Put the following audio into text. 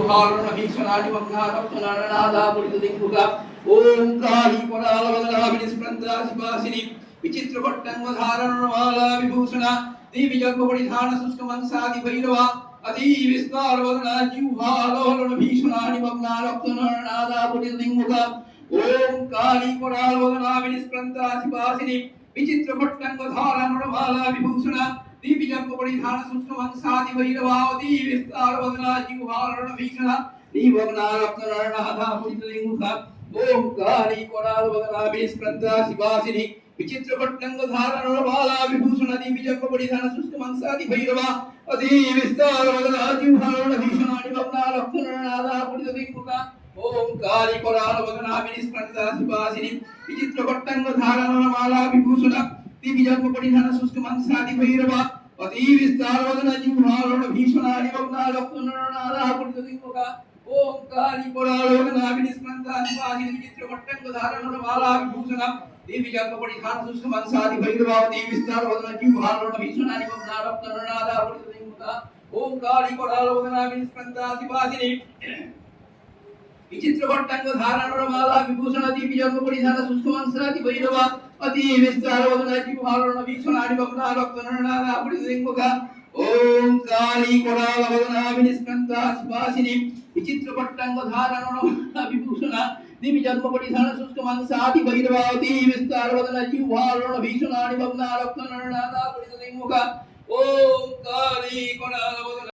जीवहारण भीषणानि वक्नारप्तनानादा पुरितदिक्मुखा ओम काली परालवदना विनिस्पृन्दा शिवासिनी विचित्रपट्टङ्गधारणमाला विभूषणा दिव्यजन्मपरिधान शुष्कमंसादि भैरवा अति विस्तारवदना जीवहारण भीषणानि वक्नारप्तनानादा पुरितदिक्मुखा ओम काली परालवदना विनिस्पृन्दा शिवासिनी विचित्रपट्टङ्गधारणमाला विभूषणा दिव्यजन्मपरिधान शुष्कमंसादि भैरवा अति विस्तारवदना जीवहारण भीषणा दिवग्नारप्तनानादा पुरितदिक्मुखा ओम काली कोरालवदना विनिस्पृन्दा शिवासिनी विचित्रपट्टङ्गधारणमाला विभूषण दिव्यजन्मपरिधान शुष्कमंसादि भैरवा अति विस्तारवदना जीवहारण भीषणा दिवग्नारप्तनानादा पुरितदिक्मुखा ओम काली कोरालवदना विनिस्पृन्दा शिवासिनी विचित्रपट्टङ्गधारणमाला विभूषण दिव्यजन्मपरिधान शुष्कमंसादि भैरवा अति विस्तारवदना जीवहारण भीषणा दिवग्नारप्तनानादा पुरितदिक्मुखा ओम काली कोरालवदना विनिस्पृन्दा शिवासिनी विचित्रपट्टङ्गधारणमाला विभूषण दिव्यजन्मपरिधान शुष्कमंसादि भैरवा अति विस्तारवदना जीवहारण भीषणा दिवग्नारप्तनानादा पुरितदिक्मुखा ओम काली कोरालवदना विनिस्पृन्दा शिवासिनी विचित्रपट्टङ्गधारणमाला विभूषण दिव्यजन्मपरिधान शुष्कमंसादि भैरवा अति विस्तारवदना जीवहारण भीषणा दिवग्नारप्तनानादा पुरितदिक्मुखा ओम काली कोरालवदना विनिस्पृन्दा शिवासिनी विचित्रपट्टङ्गधारणमाला विभूषण दिव्यजन्मपरिधान शुष्कमंसादि भैरवा अति विस्तारवदना जीवहारण भीषणा दिवग्नारप्तनानादा पुरितदिक्मुखा ओम काली कोरालवदना